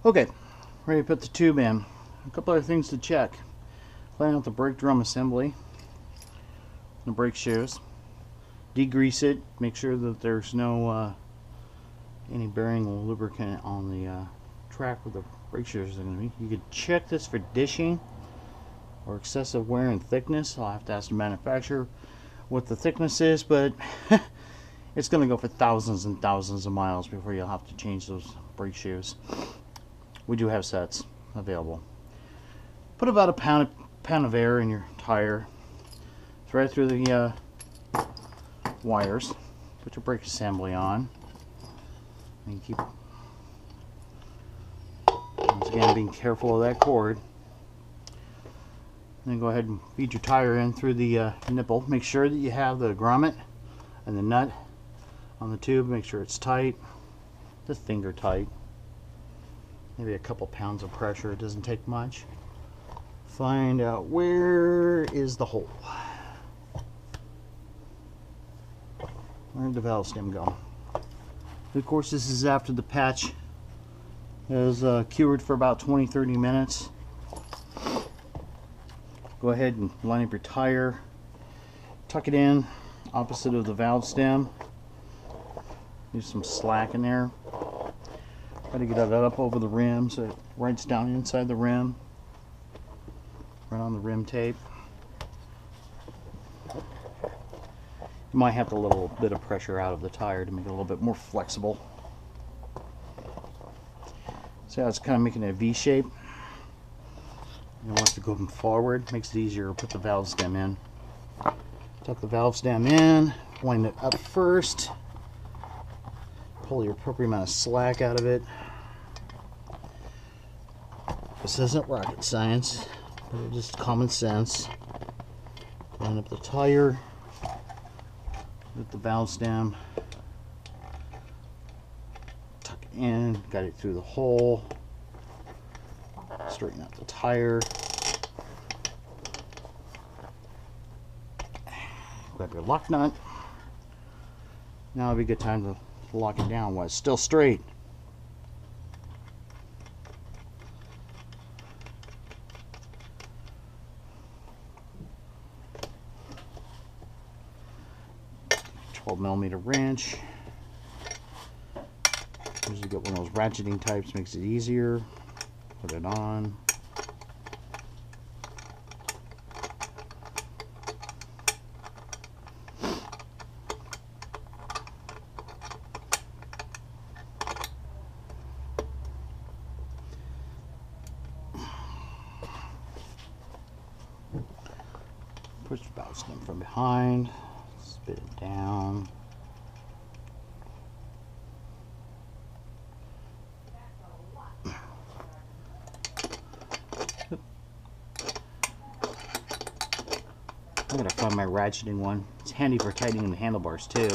Okay, ready to put the tube in. A couple other things to check. Clean out the brake drum assembly, the brake shoes. Degrease it. Make sure that there's no any bearing or lubricant on the track where the brake shoes are going to be. You could check this for dishing or excessive wear and thickness. I'll have to ask the manufacturer what the thickness is, but it's going to go for thousands and thousands of miles before you'll have to change those brake shoes. We do have sets available. Put about a pound of air in your tire. Thread through the wires. Put your brake assembly on. And keep, once again, being careful of that cord. Then go ahead and feed your tire in through the nipple. Make sure that you have the grommet and the nut on the tube. Make sure it's tight, just finger tight. Maybe a couple pounds of pressure. It doesn't take much. Find out where is the hole. Where did the valve stem go? Of course, this is after the patch is cured for about 20-30 minutes. Go ahead and line up your tire, tuck it in opposite of the valve stem. Use some slack in there. Try to get that up over the rim so it rides down inside the rim, right on the rim tape. You might have to let a little bit of pressure out of the tire to make it a little bit more flexible. See how it's kind of making a V shape? You want it to go forward, makes it easier to put the valve stem in. Tuck the valve stem in, wind it up first, pull your appropriate amount of slack out of it. This isn't rocket science, but it's just common sense. Line up the tire with the valve stem, tuck it in, guide it through the hole. Straighten out the tire. Grab your lock nut. Now would be a good time to lock it down while it's still straight. .12mm wrench. Usually get one of those ratcheting types, makes it easier. Put it on. Push the valve stem from behind. Spit it down. I'm going to find my ratcheting one. It's handy for tightening the handlebars too.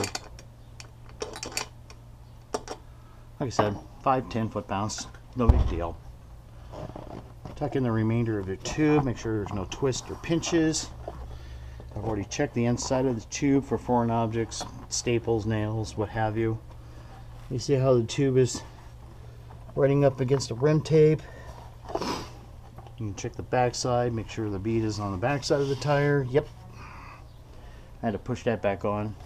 Like I said, 5-10 foot-pounds, no big deal. Tuck in the remainder of the tube, make sure there's no twists or pinches. I've already checked the inside of the tube for foreign objects, staples, nails, what have you. You see how the tube is riding up against the rim tape. You can check the back side, make sure the bead is on the back side of the tire. Yep. I had to push that back on.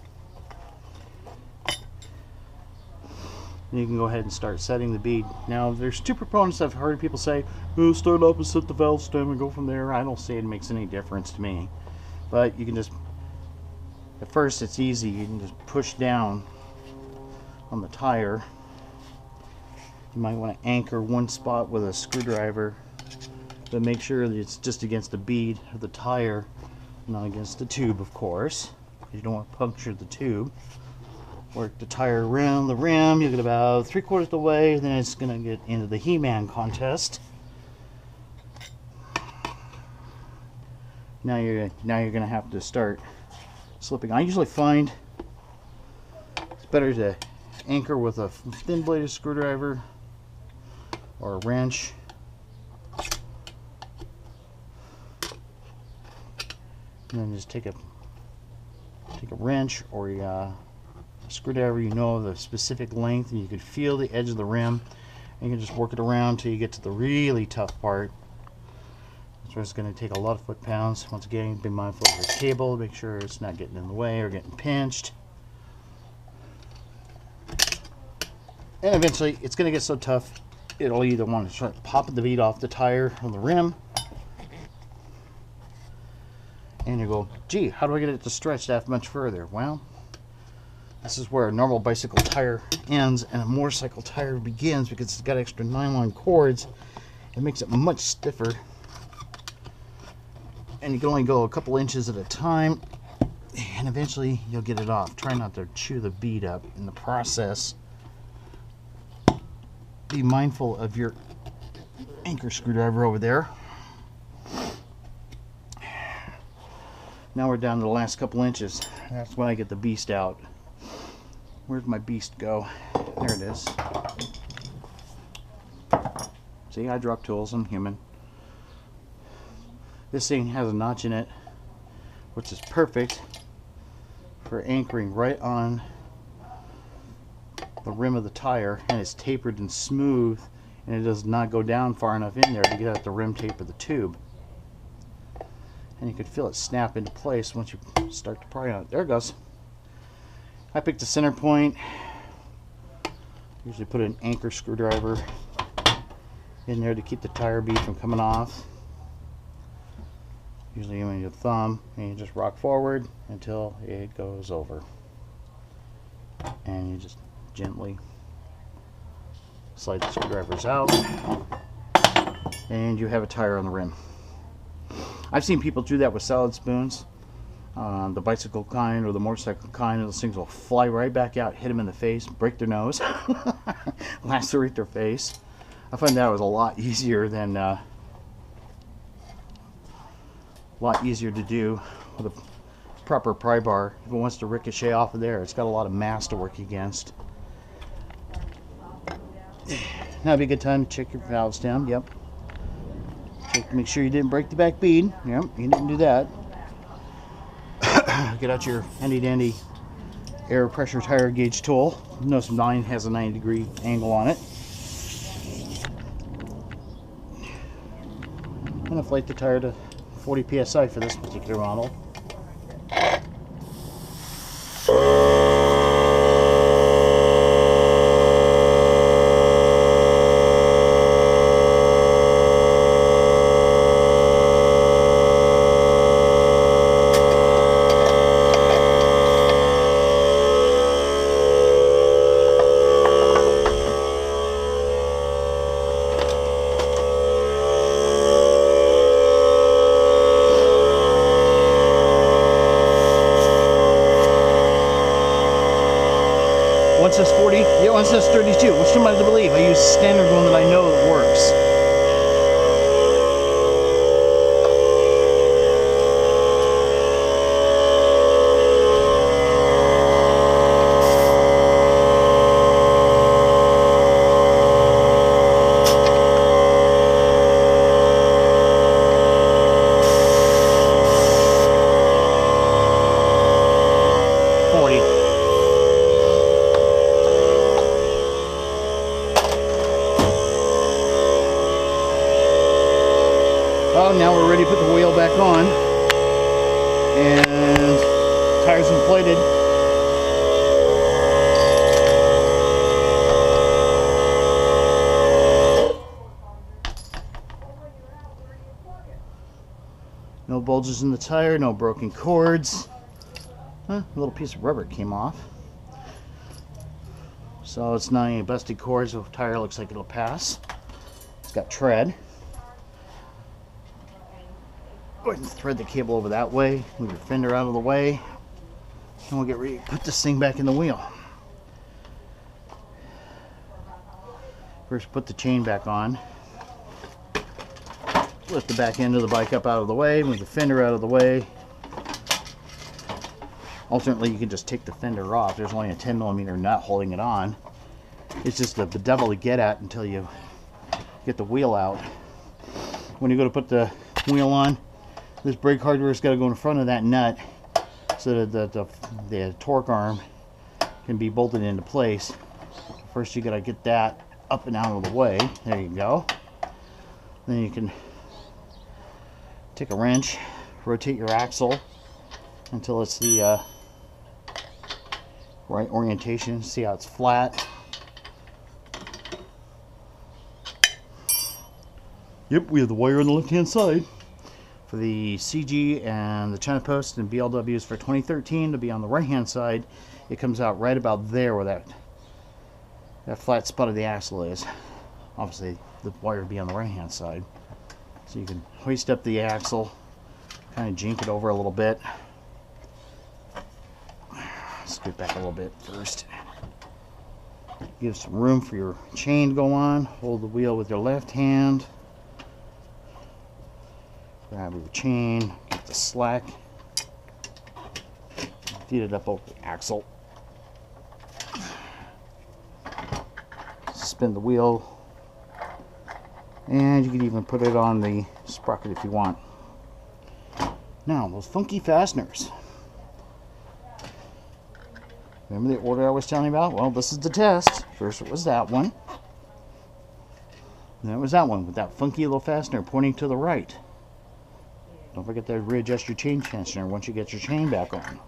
And you can go ahead and start setting the bead. Now, there's two proponents I've heard people say, oh, start up and set the valve stem and go from there. I don't see it makes any difference to me. But you can just, at first it's easy, you can just push down on the tire. You might want to anchor one spot with a screwdriver, but make sure that it's just against the bead of the tire, not against the tube, of course. You don't want to puncture the tube. Work the tire around the rim. You get about 3/4 of the way, then it's going to get into the He-Man contest. Now you're going to have to start slipping. I usually find it's better to anchor with a thin bladed screwdriver or a wrench. And then just take a wrench or a screwdriver, you know the specific length, and you can feel the edge of the rim, You can just work it around until you get to the really tough part. So it's going to take a lot of foot-pounds. Once again, be mindful of your cable. Make sure it's not getting in the way or getting pinched. And eventually, it's going to get so tough, it'll either want to start popping the bead off the tire or the rim. And you go, gee, how do I get it to stretch that much further? Well, this is where a normal bicycle tire ends and a motorcycle tire begins, because it's got extra nylon cords. It makes it much stiffer. And you can only go a couple inches at a time, and eventually you'll get it off. Try not to chew the bead up in the process. Be mindful of your anchor screwdriver over there. Now we're down to the last couple inches. That's when I get the beast out. Where'd my beast go? There it is. See, I drop tools. I'm human. This thing has a notch in it, which is perfect for anchoring right on the rim of the tire, and it's tapered and smooth, and it does not go down far enough in there to get at the rim tape of the tube. And you can feel it snap into place once you start to pry on it. There it goes. I picked a center point. Usually put an anchor screwdriver in there to keep the tire bead from coming off. Usually you use your thumb, and you just rock forward until it goes over. And you just gently slide the screwdrivers out, and you have a tire on the rim. I've seen people do that with salad spoons, the bicycle kind or the motorcycle kind, and those things will fly right back out, hit them in the face, break their nose, lacerate their face. I find that was a lot easier than to do with a proper pry bar. If it wants to ricochet off of there, it's got a lot of mass to work against. Now would be a good time to check your valve stem. Yep. Make sure you didn't break the back bead. Yep, you didn't do that. Get out your handy dandy air pressure tire gauge tool. Notice mine has a 90-degree angle on it. I'm going to inflate the tire to 40 psi for this particular model. One says 40, yeah, one says 32. Which am I to believe? I use a standard one that I know that works. Well, now we're ready to put the wheel back on, and tires inflated. No bulges in the tire, no broken cords. A little piece of rubber came off. So it's not any busted cords, so the tire looks like it'll pass. It's got tread. Go ahead and thread the cable over that way, move your fender out of the way, and we'll get ready to put this thing back in the wheel. First, put the chain back on. Lift the back end of the bike up out of the way, move the fender out of the way. Alternately, you can just take the fender off. There's only a 10mm nut holding it on. It's just the devil to get at until you get the wheel out. When you go to put the wheel on, this brake hardware's got to go in front of that nut so that the torque arm can be bolted into place. First, you got to get that up and out of the way. There you go. Then you can take a wrench, rotate your axle until it's the right orientation. See how it's flat. Yep, we have the wire on the left hand side. For the CG and the China Post and BLWs for 2013 to be on the right hand side, it comes out right about there where that flat spot of the axle is. Obviously the wire would be on the right hand side. So you can hoist up the axle, kind of jink it over a little bit. Scoot back a little bit first. Give some room for your chain to go on. Hold the wheel with your left hand. Grab your chain, get the slack, feed it up over the axle. Spin the wheel, and you can even put it on the sprocket if you want. Now, those funky fasteners. Remember the order I was telling you about? Well, this is the test. First it was that one. Then it was that one with that funky little fastener pointing to the right. Don't forget to readjust your chain tensioner once you get your chain back on.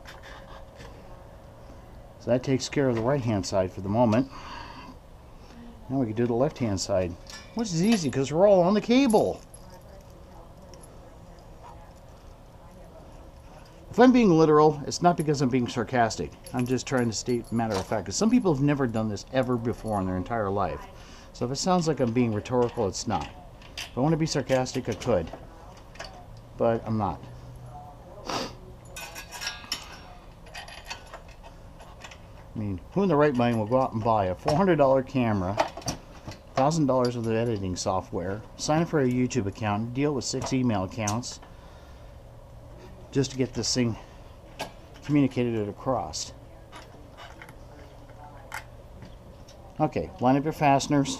So that takes care of the right hand side for the moment. Now we can do the left hand side, which is easy because we're all on the cable. If I'm being literal, it's not because I'm being sarcastic. I'm just trying to state matter of fact, because some people have never done this ever before in their entire life. So if it sounds like I'm being rhetorical, it's not. If I want to be sarcastic, I could. But I'm not. I mean, who in the right mind will go out and buy a $400 camera, $1,000 of the editing software, sign up for a YouTube account, deal with 6 email accounts, just to get this thing communicated across? Okay, line up your fasteners.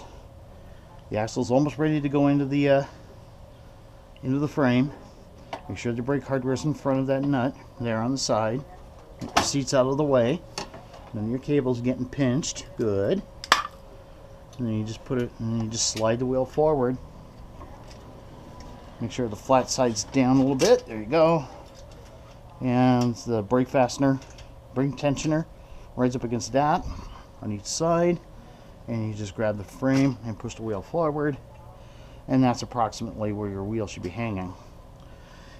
The axle's almost ready to go into the frame. Make sure the brake hardware is in front of that nut there on the side. Get the seats out of the way. Then your cable's getting pinched. Good. And then you just put it, and then you just slide the wheel forward. Make sure the flat side's down a little bit. There you go. And the brake fastener, brake tensioner, rides up against that on each side. And you just grab the frame and push the wheel forward. And that's approximately where your wheel should be hanging.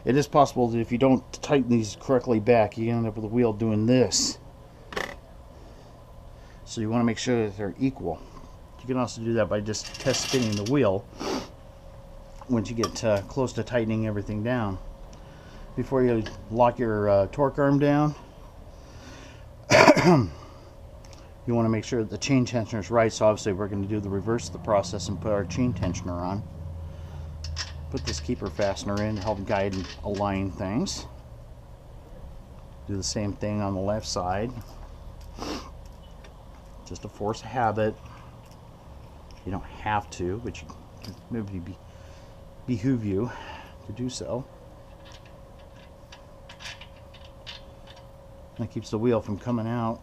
It is possible that if you don't tighten these correctly back, you end up with the wheel doing this. So you want to make sure that they're equal. You can also do that by just test spinning the wheel once you get close to tightening everything down. Before you lock your torque arm down, you want to make sure that the chain tensioner is right. So obviously we're going to do the reverse of the process and put our chain tensioner on. Put this keeper fastener in to help guide and align things. Do the same thing on the left side. Just a force of habit. You don't have to, but you maybe behoove you to do so. That keeps the wheel from coming out.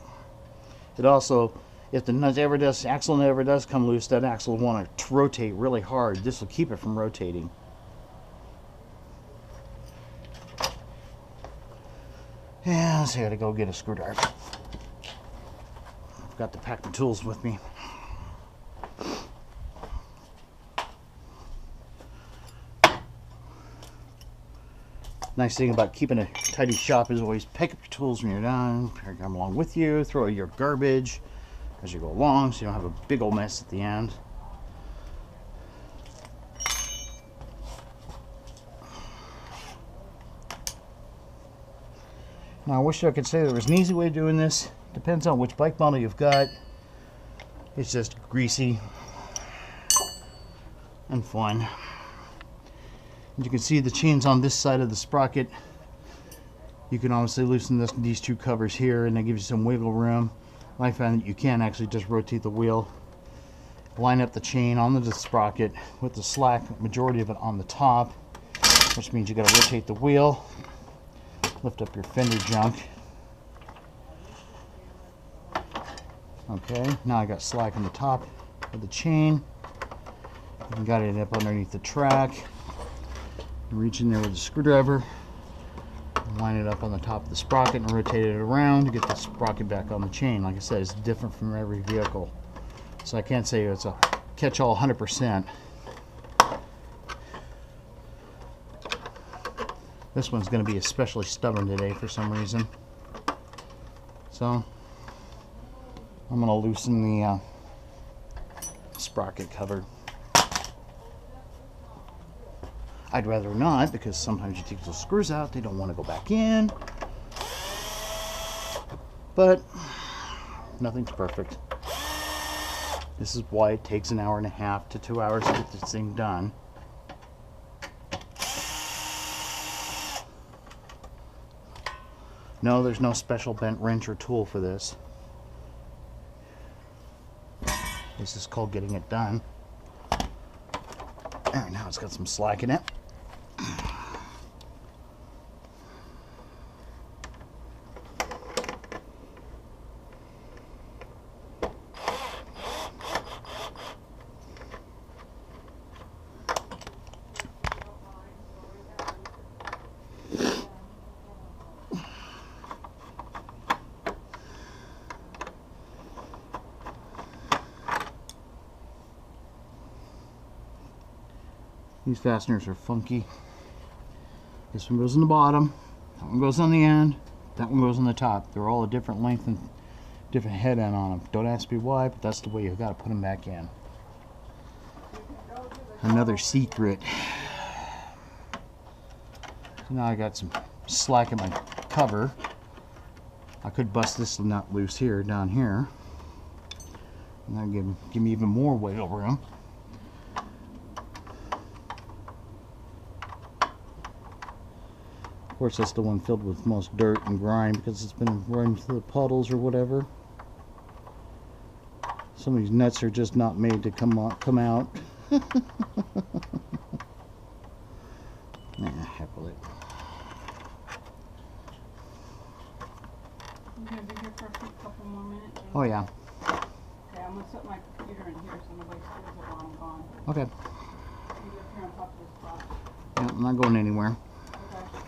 It also, if the axle ever does come loose, that axle will want to rotate really hard. This will keep it from rotating. Yeah, so I gotta go get a screwdriver. I forgot to pack the tools with me. Nice thing about keeping a tidy shop is always pick up your tools when you're done, carry them along with you, throw your garbage as you go along so you don't have a big old mess at the end. Now I wish I could say there was an easy way of doing this. Depends on which bike model you've got. It's just greasy and fun. As you can see, the chain's on this side of the sprocket. You can obviously loosen these two covers here, and that gives you some wiggle room. I find that you can actually just rotate the wheel, line up the chain on the sprocket with the slack, majority of it on the top, which means you got to rotate the wheel, lift up your fender junk. Okay, now I got slack on the top. of the chain. And got it up underneath the track. Reach in there with a screwdriver, line it up on the top of the sprocket and rotate it around to get the sprocket back on the chain. Like I said, it's different from every vehicle. So I can't say it's a catch-all 100%. This one's going to be especially stubborn today for some reason. So I'm going to loosen the sprocket cover. I'd rather not, because sometimes you take those screws out, they don't want to go back in. But nothing's perfect. This is why it takes an hour and a half to 2 hours to get this thing done. No, there's no special bent wrench or tool for this. This is called getting it done. Alright, now it's got some slack in it. These fasteners are funky. This one goes in the bottom, that one goes on the end, that one goes on the top. They're all a different length and different head end on them. Don't ask me why, but that's the way you've got to put them back in. Another secret. So now I got some slack in my cover. I could bust this nut loose here, down here. And that'd give me even more wiggle room. Of course, that's the one filled with most dirt and grime because it's been running through the puddles or whatever. Some of these nuts are just not made to come out. Nah, heck with it. I'm going to be here for a couple more minutes. Oh, yeah. Okay, I'm going to set my computer in here so nobody steals it while I'm gone. Okay. You up here on top of this box. Yeah, I'm not going anywhere. Okay.